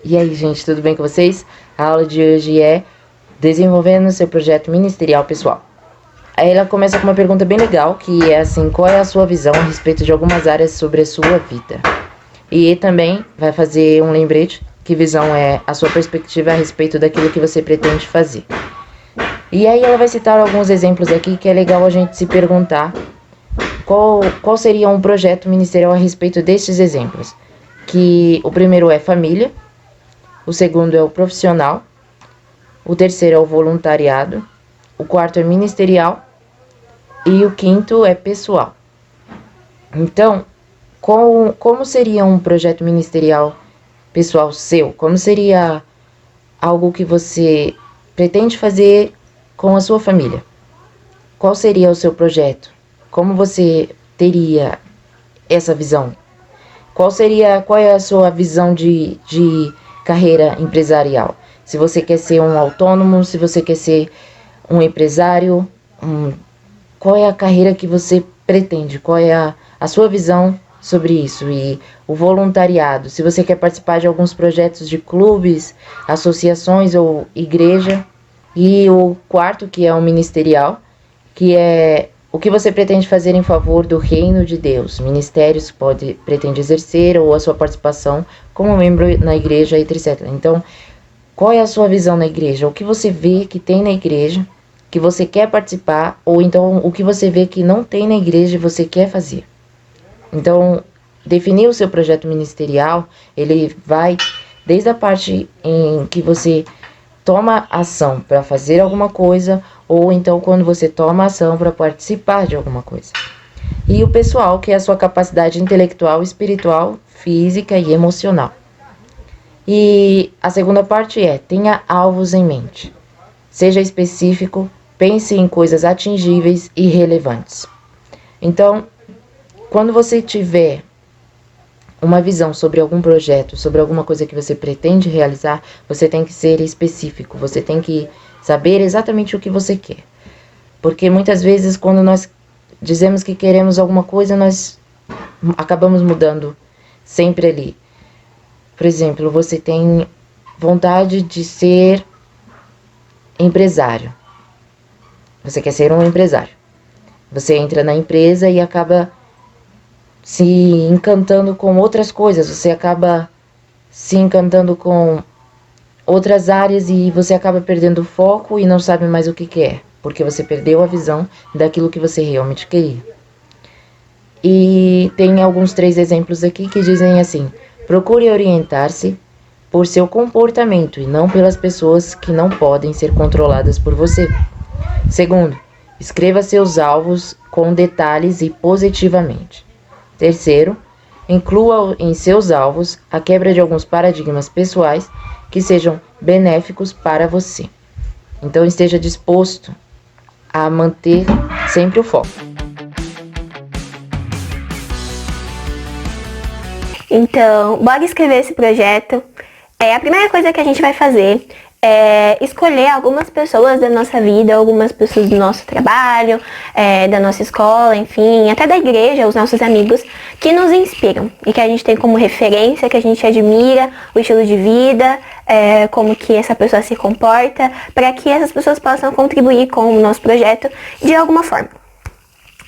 E aí, gente, tudo bem com vocês? A aula de hoje é desenvolvendo seu projeto ministerial pessoal. Aí ela começa com uma pergunta bem legal, que é assim: qual é a sua visão a respeito de algumas áreas sobre a sua vida? E também vai fazer um lembrete, que visão é a sua perspectiva a respeito daquilo que você pretende fazer. E aí ela vai citar alguns exemplos aqui que é legal a gente se perguntar qual seria um projeto ministerial a respeito destes exemplos. Que o primeiro é família, o segundo é o profissional, o terceiro é o voluntariado, o quarto é ministerial e o quinto é pessoal. Então, como seria um projeto ministerial pessoal seu? Como seria algo que você pretende fazer com a sua família? Qual seria o seu projeto? Como você teria essa visão? Qual é a sua visão de carreira empresarial? Se você quer ser um autônomo, se você quer ser um empresário, qual é a carreira que você pretende? Qual é a sua visão sobre isso? E o voluntariado, se você quer participar de alguns projetos de clubes, associações ou igreja. E o quarto, que é o ministerial, que é o que você pretende fazer em favor do reino de Deus, ministérios que pretende exercer ou a sua participação como membro na igreja, etc. Então, qual é a sua visão na igreja? O que você vê que tem na igreja, que você quer participar, ou então o que você vê que não tem na igreja e você quer fazer? Então, definir o seu projeto ministerial, ele vai desde a parte em que você toma ação para fazer alguma coisa, ou então quando você toma ação para participar de alguma coisa. E o pessoal, que é a sua capacidade intelectual, espiritual, física e emocional. E a segunda parte é: tenha alvos em mente. Seja específico, pense em coisas atingíveis e relevantes. Então, quando você tiver uma visão sobre algum projeto, sobre alguma coisa que você pretende realizar, você tem que ser específico, você tem que saber exatamente o que você quer. Porque muitas vezes, quando nós dizemos que queremos alguma coisa, nós acabamos mudando sempre ali. Por exemplo, você tem vontade de ser empresário. Você quer ser um empresário. Você entra na empresa e acaba se encantando com outras coisas, você acaba se encantando com outras áreas e você acaba perdendo o foco e não sabe mais o que quer, porque você perdeu a visão daquilo que você realmente queria. E tem alguns 3 exemplos aqui que dizem assim: procure orientar-se por seu comportamento e não pelas pessoas que não podem ser controladas por você. Segundo, escreva seus alvos com detalhes e positivamente. Terceiro, inclua em seus alvos a quebra de alguns paradigmas pessoais que sejam benéficos para você. Então, esteja disposto a manter sempre o foco. Então, bora escrever esse projeto. A primeira coisa que a gente vai fazer é escolher algumas pessoas da nossa vida, algumas pessoas do nosso trabalho, da nossa escola, enfim, até da igreja, os nossos amigos, que nos inspiram e que a gente tem como referência, que a gente admira o estilo de vida, como que essa pessoa se comporta, para que essas pessoas possam contribuir com o nosso projeto de alguma forma.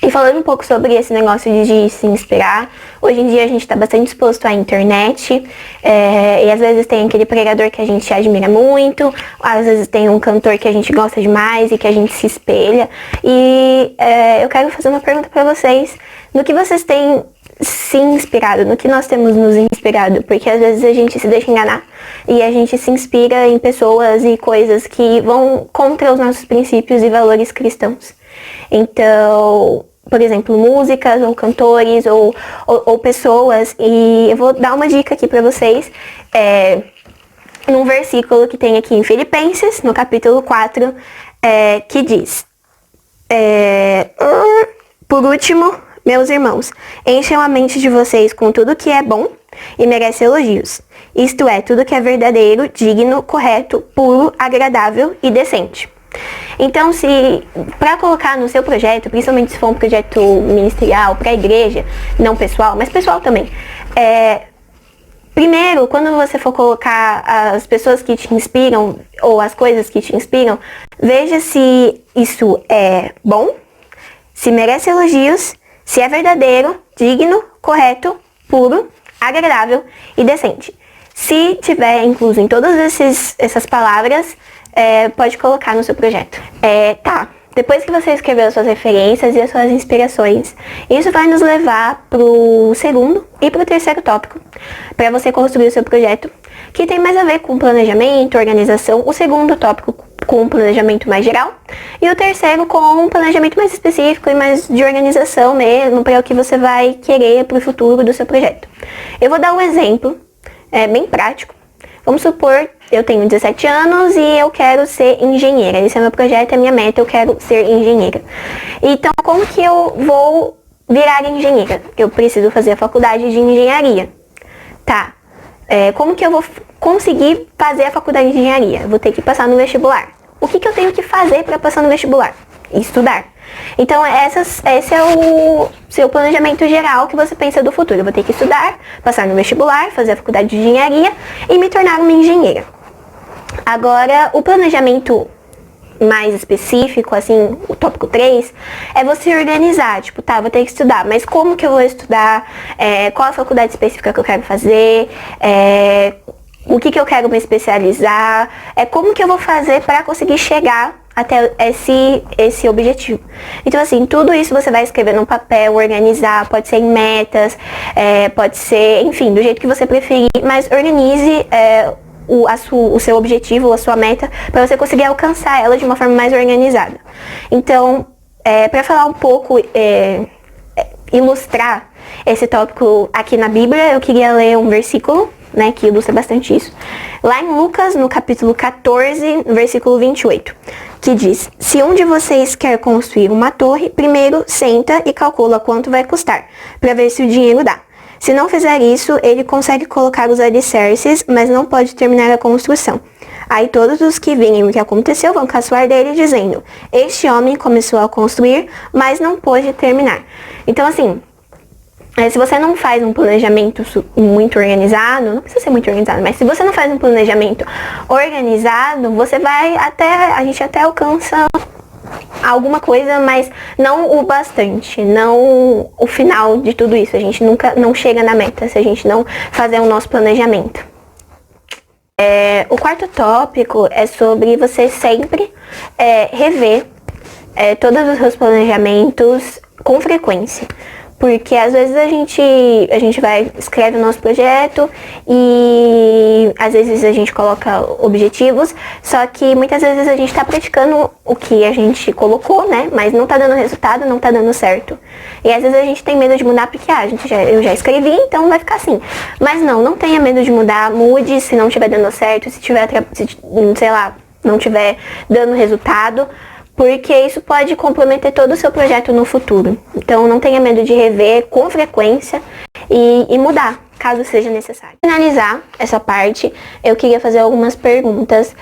E falando um pouco sobre esse negócio de se inspirar, hoje em dia a gente está bastante exposto à internet, e às vezes tem aquele pregador que a gente admira muito, às vezes tem um cantor que a gente gosta demais e que a gente se espelha. E eu quero fazer uma pergunta para vocês: no que vocês têm se inspirado, no que nós temos nos inspirado? Porque às vezes a gente se deixa enganar e a gente se inspira em pessoas e coisas que vão contra os nossos princípios e valores cristãos. Então, por exemplo, músicas ou cantores ou pessoas. E eu vou dar uma dica aqui pra vocês. num versículo que tem aqui em Filipenses, no capítulo 4, que diz: por último, meus irmãos, encham a mente de vocês com tudo que é bom e merece elogios. Isto é, tudo que é verdadeiro, digno, correto, puro, agradável e decente. Então, para colocar no seu projeto, principalmente se for um projeto ministerial, para a igreja, não pessoal, mas pessoal também, primeiro, quando você for colocar as pessoas que te inspiram ou as coisas que te inspiram, veja se isso é bom, se merece elogios, se é verdadeiro, digno, correto, puro, agradável e decente. Se tiver incluso em todas essas palavras, pode colocar no seu projeto. Depois que você escreveu as suas referências e as suas inspirações, isso vai nos levar pro segundo e pro terceiro tópico, para você construir o seu projeto, que tem mais a ver com planejamento, organização. O segundo tópico com um planejamento mais geral e o terceiro com um planejamento mais específico e mais de organização mesmo, para o que você vai querer pro futuro do seu projeto. Eu vou dar um exemplo bem prático. Vamos supor, eu tenho 17 anos e eu quero ser engenheira. Esse é meu projeto, é minha meta, eu quero ser engenheira. Então, como que eu vou virar engenheira? Eu preciso fazer a faculdade de engenharia. Tá. Como que eu vou conseguir fazer a faculdade de engenharia? Eu vou ter que passar no vestibular. O que eu tenho que fazer para passar no vestibular? Estudar. Então, esse é o seu planejamento geral que você pensa do futuro. Eu vou ter que estudar, passar no vestibular, fazer a faculdade de engenharia e me tornar uma engenheira. Agora, o planejamento mais específico, assim, o tópico 3, é você organizar. Tipo, vou ter que estudar, mas como que eu vou estudar? Qual a faculdade específica que eu quero fazer? O que eu quero me especializar? Como que eu vou fazer para conseguir chegar até esse objetivo. Então, assim, tudo isso você vai escrever num papel, organizar, pode ser em metas, pode ser, enfim, do jeito que você preferir, mas organize o seu objetivo, a sua meta, para você conseguir alcançar ela de uma forma mais organizada. Então, para falar um pouco, ilustrar esse tópico aqui na Bíblia, eu queria ler um versículo, né, que ilustra bastante isso. Lá em Lucas, no capítulo 14, versículo 28, que diz: se um de vocês quer construir uma torre, primeiro senta e calcula quanto vai custar, para ver se o dinheiro dá. Se não fizer isso, ele consegue colocar os alicerces, mas não pode terminar a construção. Aí todos os que veem o que aconteceu vão caçoar dele, dizendo: este homem começou a construir, mas não pôde terminar. Então, assim, se você não faz um planejamento muito organizado, não precisa ser muito organizado, mas se você não faz um planejamento organizado, a gente até alcança alguma coisa, mas não o bastante, não o final de tudo isso. A gente nunca não chega na meta se a gente não fazer o nosso planejamento. O quarto tópico é sobre você sempre rever todos os seus planejamentos com frequência. Porque às vezes a gente escreve o nosso projeto e às vezes a gente coloca objetivos, só que muitas vezes a gente tá praticando o que a gente colocou, né? Mas não tá dando resultado, não tá dando certo. E às vezes a gente tem medo de mudar porque eu já escrevi, então vai ficar assim. Mas não tenha medo de mudar, mude se não estiver dando certo, se não estiver dando resultado. Porque isso pode comprometer todo o seu projeto no futuro. Então, não tenha medo de rever com frequência e mudar, caso seja necessário. Para finalizar essa parte, eu queria fazer algumas perguntas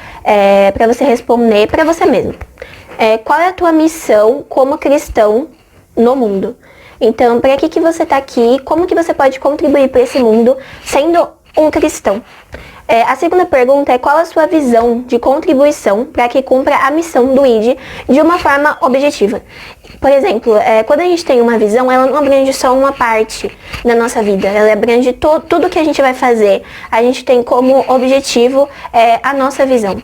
para você responder para você mesmo. Qual é a tua missão como cristão no mundo? Então, para que você está aqui? Como que você pode contribuir para esse mundo sendo um cristão? A segunda pergunta é: qual a sua visão de contribuição para que cumpra a missão do ID de uma forma objetiva? Por exemplo, quando a gente tem uma visão, ela não abrange só uma parte da nossa vida, ela abrange tudo que a gente vai fazer. A gente tem como objetivo a nossa visão.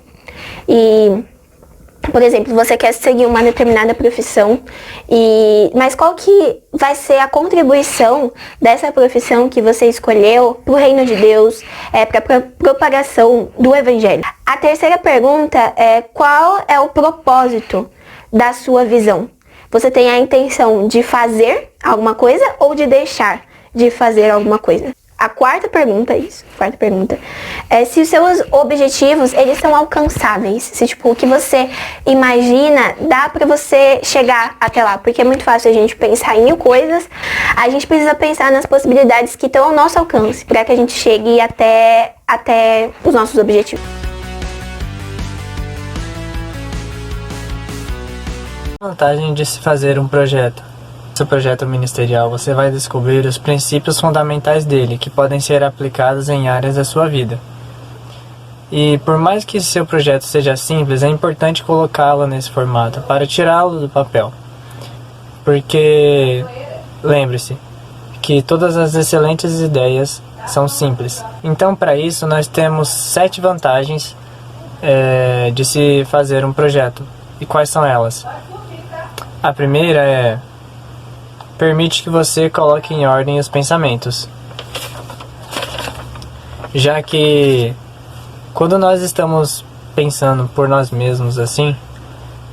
Por exemplo, você quer seguir uma determinada profissão, mas qual que vai ser a contribuição dessa profissão que você escolheu para o reino de Deus, para a propagação do evangelho? A terceira pergunta é: qual é o propósito da sua visão? Você tem a intenção de fazer alguma coisa ou de deixar de fazer alguma coisa? A quarta pergunta é se os seus objetivos, eles são alcançáveis. Se, tipo, o que você imagina, dá pra você chegar até lá. Porque é muito fácil a gente pensar em mil coisas. A gente precisa pensar nas possibilidades que estão ao nosso alcance para que a gente chegue até os nossos objetivos. A vantagem de se fazer um projeto. Seu projeto ministerial, você vai descobrir os princípios fundamentais dele, que podem ser aplicados em áreas da sua vida. E por mais que seu projeto seja simples, é importante colocá-lo nesse formato, para tirá-lo do papel. Porque, lembre-se, que todas as excelentes ideias são simples. Então, para isso, nós temos 7 vantagens de se fazer um projeto. E quais são elas? A primeira é: permite que você coloque em ordem os pensamentos. Já que quando nós estamos pensando por nós mesmos assim,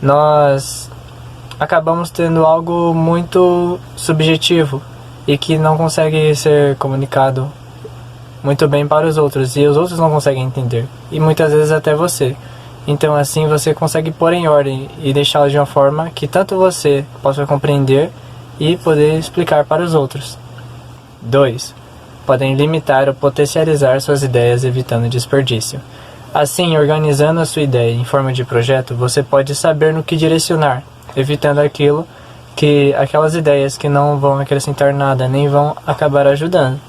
nós acabamos tendo algo muito subjetivo e que não consegue ser comunicado muito bem para os outros, e os outros não conseguem entender, e muitas vezes até você. Então assim você consegue pôr em ordem e deixá-lo de uma forma que tanto você possa compreender e poder explicar para os outros. 2. Podem limitar ou potencializar suas ideias, evitando desperdício. Assim, organizando a sua ideia em forma de projeto, você pode saber no que direcionar, evitando aquelas ideias que não vão acrescentar nada, nem vão acabar ajudando.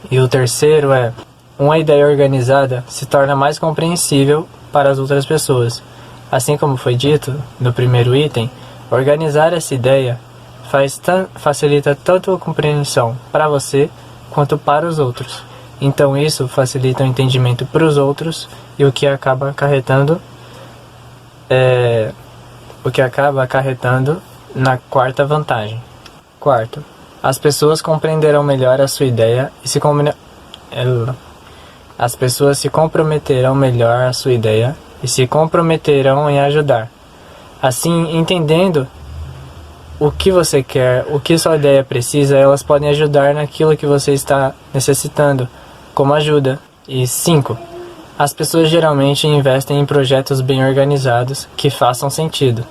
E o terceiro é: uma ideia organizada se torna mais compreensível para as outras pessoas. Assim como foi dito no primeiro item, organizar essa ideia facilita tanto a compreensão para você quanto para os outros. Então isso facilita o entendimento para os outros, e o que acaba acarretando na quarta vantagem. Quarto, as pessoas compreenderão melhor a sua ideia e as pessoas se comprometerão melhor a sua ideia e se comprometerão em ajudar. Assim, entendendo o que você quer, o que sua ideia precisa, elas podem ajudar naquilo que você está necessitando, como ajuda. E 5. As pessoas geralmente investem em projetos bem organizados que façam sentido.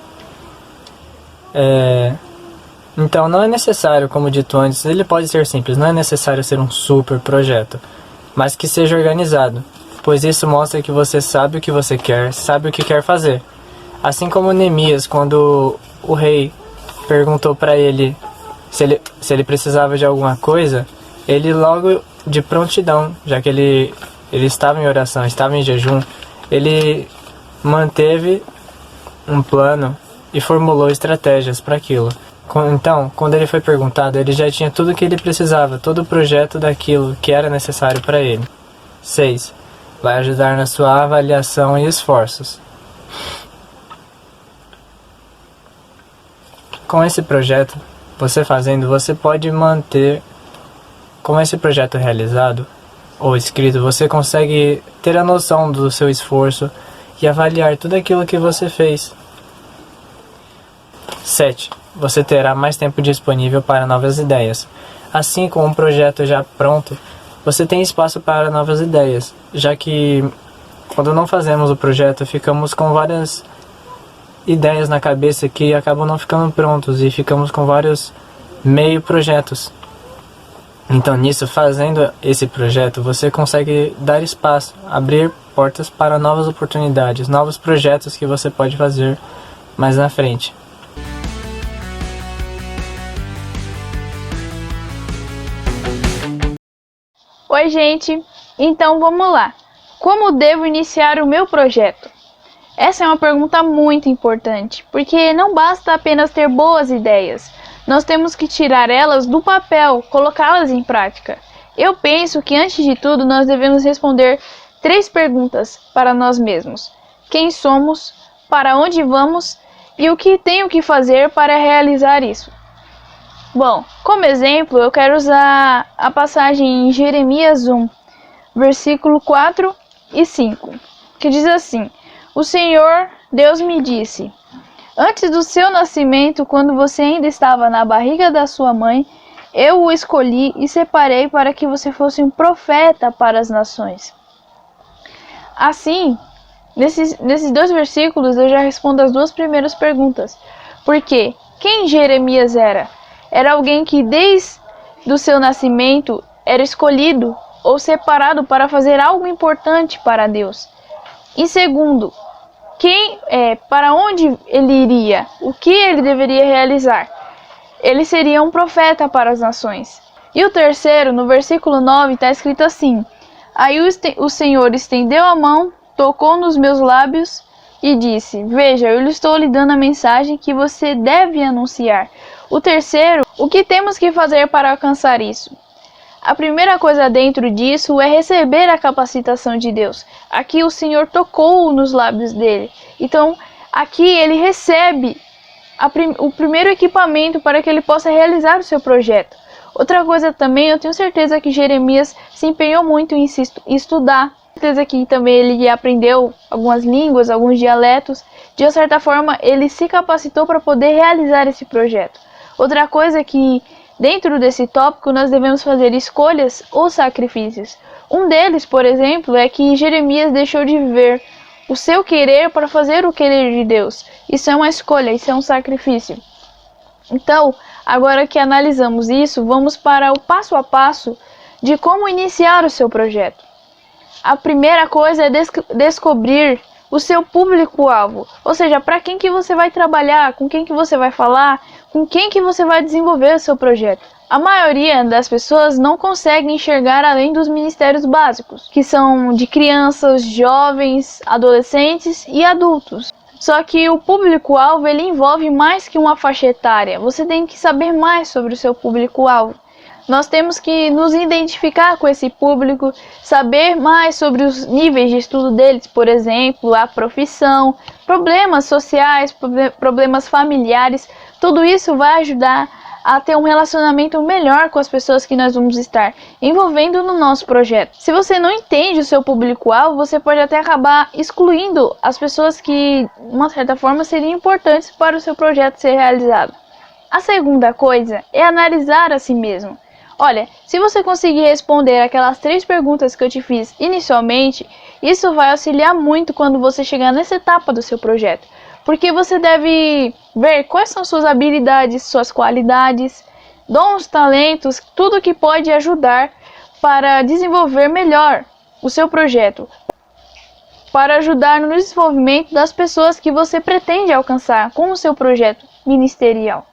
Então não é necessário, como dito antes, ele pode ser simples, não é necessário ser um super projeto, mas que seja organizado, pois isso mostra que você sabe o que você quer, sabe o que quer fazer. Assim como Neemias, quando o rei perguntou para ele se ele precisava de alguma coisa, ele logo de prontidão, já que ele estava em oração, estava em jejum, ele manteve um plano e formulou estratégias para aquilo. Então, quando ele foi perguntado, ele já tinha tudo o que ele precisava, todo o projeto daquilo que era necessário para ele. 6. Vai ajudar na sua avaliação e esforços. Com esse projeto, você pode manter, com esse projeto realizado ou escrito, você consegue ter a noção do seu esforço e avaliar tudo aquilo que você fez. 7. Você terá mais tempo disponível para novas ideias. Assim, com um projeto já pronto, você tem espaço para novas ideias, já que quando não fazemos o projeto, ficamos com várias ideias na cabeça que acabam não ficando prontos e ficamos com vários meio projetos. Então nisso, fazendo esse projeto, você consegue dar espaço, abrir portas para novas oportunidades, novos projetos que você pode fazer mais na frente. Oi, gente! Então vamos lá. Como devo iniciar o meu projeto? Essa é uma pergunta muito importante, porque não basta apenas ter boas ideias. Nós temos que tirar elas do papel, colocá-las em prática. Eu penso que antes de tudo nós devemos responder 3 perguntas para nós mesmos: quem somos, para onde vamos e o que tenho que fazer para realizar isso. Bom, como exemplo, eu quero usar a passagem em Jeremias 1, versículo 4 e 5, que diz assim: O Senhor, Deus me disse: antes do seu nascimento, quando você ainda estava na barriga da sua mãe, Eu o escolhi e separei para que você fosse um profeta para as nações. Assim, nesses 2 versículos eu já respondo as 2 primeiras perguntas. Porque quem Jeremias era? Era alguém que desde o seu nascimento era escolhido ou separado para fazer algo importante para Deus. E segundo, para onde ele iria? O que ele deveria realizar? Ele seria um profeta para as nações. E o terceiro, no versículo 9, está escrito assim: Aí o Senhor estendeu a mão, tocou nos meus lábios e disse: Veja, eu estou lhe dando a mensagem que você deve anunciar. O terceiro, o que temos que fazer para alcançar isso? A primeira coisa dentro disso é receber a capacitação de Deus. Aqui o Senhor tocou nos lábios dele. Então, aqui ele recebe o primeiro equipamento para que ele possa realizar o seu projeto. Outra coisa também, eu tenho certeza que Jeremias se empenhou muito em estudar. Certeza que também ele aprendeu algumas línguas, alguns dialetos. De certa forma, ele se capacitou para poder realizar esse projeto. Outra coisa é que dentro desse tópico nós devemos fazer escolhas ou sacrifícios. Um deles, por exemplo, é que Jeremias deixou de viver o seu querer para fazer o querer de Deus. Isso é uma escolha, isso é um sacrifício. Então, agora que analisamos isso, vamos para o passo a passo de como iniciar o seu projeto. A primeira coisa é descobrir o seu público-alvo, ou seja, para quem que você vai trabalhar, com quem que você vai falar, com quem que você vai desenvolver o seu projeto. A maioria das pessoas não consegue enxergar além dos ministérios básicos, que são de crianças, jovens, adolescentes e adultos. Só que o público-alvo ele envolve mais que uma faixa etária. Você tem que saber mais sobre o seu público-alvo. Nós temos que nos identificar com esse público, saber mais sobre os níveis de estudo deles, por exemplo, a profissão, problemas sociais, problemas familiares. Tudo isso vai ajudar a ter um relacionamento melhor com as pessoas que nós vamos estar envolvendo no nosso projeto. Se você não entende o seu público-alvo, você pode até acabar excluindo as pessoas que, de uma certa forma, seriam importantes para o seu projeto ser realizado. A segunda coisa é analisar a si mesmo. Olha, se você conseguir responder aquelas 3 perguntas que eu te fiz inicialmente, isso vai auxiliar muito quando você chegar nessa etapa do seu projeto. Porque você deve ver quais são suas habilidades, suas qualidades, dons, talentos, tudo que pode ajudar para desenvolver melhor o seu projeto, para ajudar no desenvolvimento das pessoas que você pretende alcançar com o seu projeto ministerial.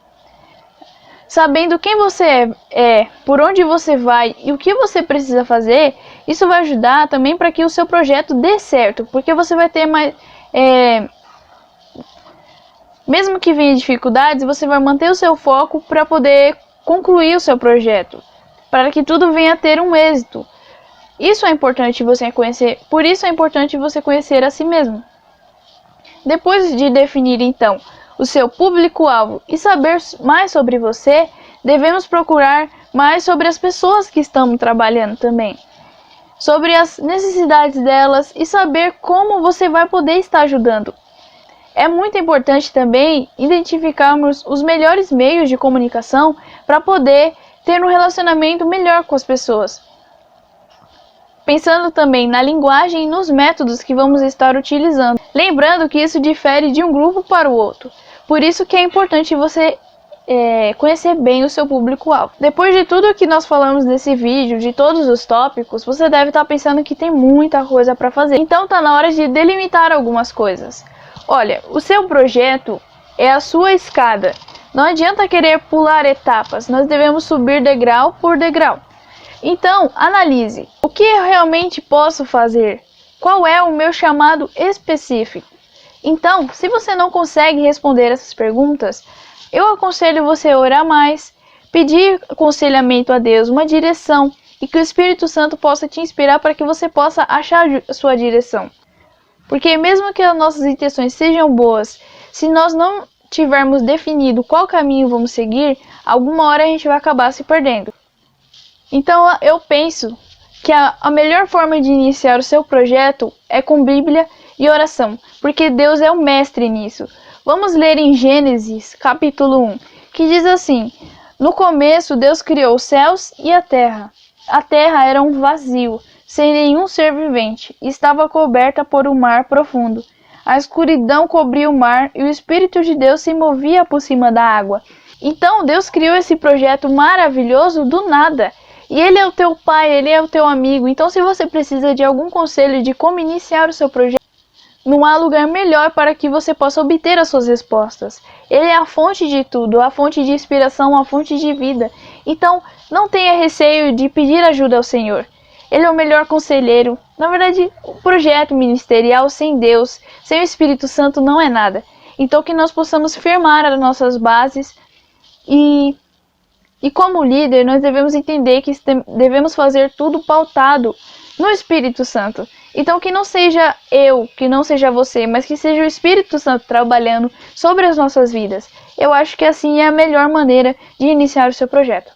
Sabendo quem você é, por onde você vai e o que você precisa fazer, isso vai ajudar também para que o seu projeto dê certo, porque você vai ter mais... mesmo que venha dificuldades, você vai manter o seu foco para poder concluir o seu projeto, para que tudo venha a ter um êxito. Isso é importante você conhecer, por isso é importante você conhecer a si mesmo. Depois de definir então o seu público-alvo e saber mais sobre você, devemos procurar mais sobre as pessoas que estão trabalhando também, sobre as necessidades delas e saber como você vai poder estar ajudando. É muito importante também identificarmos os melhores meios de comunicação para poder ter um relacionamento melhor com as pessoas. Pensando também na linguagem e nos métodos que vamos estar utilizando. Lembrando que isso difere de um grupo para o outro. Por isso que é importante você conhecer bem o seu público-alvo. Depois de tudo que nós falamos nesse vídeo, de todos os tópicos, você deve estar pensando que tem muita coisa para fazer. Então está na hora de delimitar algumas coisas. Olha, o seu projeto é a sua escada. Não adianta querer pular etapas, nós devemos subir degrau por degrau. Então, analise. O que eu realmente posso fazer? Qual é o meu chamado específico? Então, se você não consegue responder essas perguntas, eu aconselho você a orar mais, pedir aconselhamento a Deus, uma direção, e que o Espírito Santo possa te inspirar para que você possa achar a sua direção. Porque mesmo que as nossas intenções sejam boas, se nós não tivermos definido qual caminho vamos seguir, alguma hora a gente vai acabar se perdendo. Então eu penso que a melhor forma de iniciar o seu projeto é com Bíblia e oração, porque Deus é o mestre nisso. Vamos ler em Gênesis capítulo 1, que diz assim: No começo, Deus criou os céus e a terra. A terra era um vazio, sem nenhum ser vivente, e estava coberta por um mar profundo. A escuridão cobria o mar e o Espírito de Deus se movia por cima da água. Então Deus criou esse projeto maravilhoso do nada. E Ele é o teu pai, Ele é o teu amigo. Então se você precisa de algum conselho de como iniciar o seu projeto, não há lugar melhor para que você possa obter as suas respostas. Ele é a fonte de tudo, a fonte de inspiração, a fonte de vida. Então não tenha receio de pedir ajuda ao Senhor. Ele é o melhor conselheiro. Na verdade, o projeto ministerial sem Deus, sem o Espírito Santo, não é nada. Então que nós possamos firmar as nossas bases e como líder, nós devemos entender que devemos fazer tudo pautado no Espírito Santo. Então que não seja eu, que não seja você, mas que seja o Espírito Santo trabalhando sobre as nossas vidas. Eu acho que assim é a melhor maneira de iniciar o seu projeto.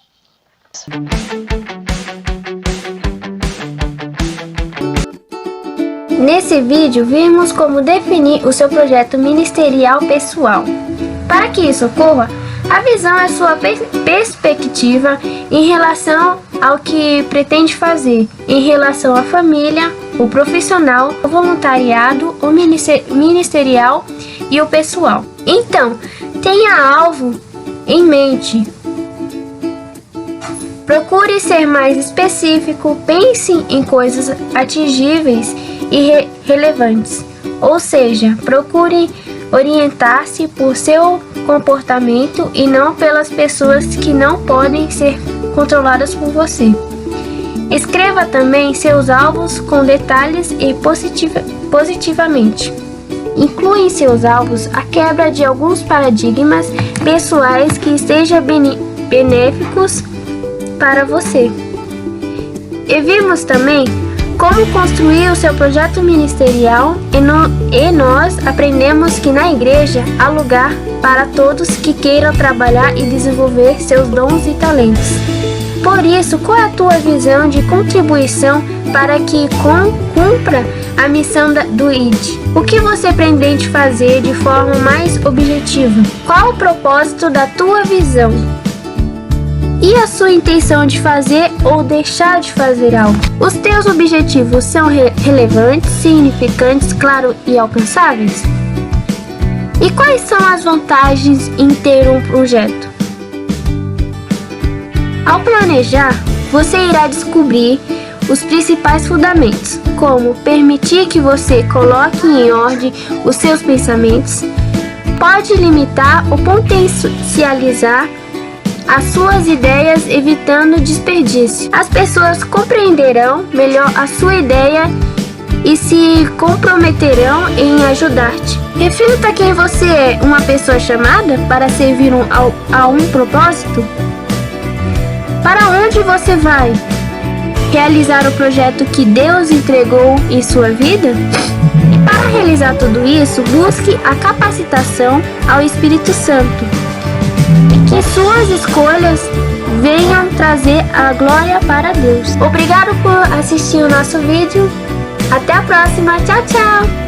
Nesse vídeo, vimos como definir o seu projeto ministerial pessoal. Para que isso ocorra, a visão é sua perspectiva em relação ao que pretende fazer, em relação à família, o profissional, o voluntariado, o ministerial e o pessoal. Então, tenha alvo em mente. Procure ser mais específico, pense em coisas atingíveis e relevantes, ou seja, procure orientar-se por seu comportamento e não pelas pessoas que não podem ser controladas por você. Escreva também seus alvos com detalhes e positivamente. Inclua em seus alvos a quebra de alguns paradigmas pessoais que estejam benéficos para você. E vimos também como construir o seu projeto ministerial e nós aprendemos que na igreja há lugar para todos que queiram trabalhar e desenvolver seus dons e talentos. Por isso, qual é a tua visão de contribuição para que cumpra a missão do ID? O que você pretende fazer de forma mais objetiva? Qual o propósito da tua visão? E a sua intenção de fazer ou deixar de fazer algo? Os teus objetivos são relevantes, significantes, claros e alcançáveis? E quais são as vantagens em ter um projeto? Ao planejar, você irá descobrir os principais fundamentos, como permitir que você coloque em ordem os seus pensamentos, pode limitar ou potencializar as suas ideias, evitando desperdício. As pessoas compreenderão melhor a sua ideia e se comprometerão em ajudar-te. Reflita quem você é, uma pessoa chamada para servir a um propósito? Para onde você vai? Realizar o projeto que Deus entregou em sua vida? E para realizar tudo isso, busque a capacitação ao Espírito Santo. Que suas escolhas venham trazer a glória para Deus. Obrigado por assistir o nosso vídeo. Até a próxima. Tchau, tchau!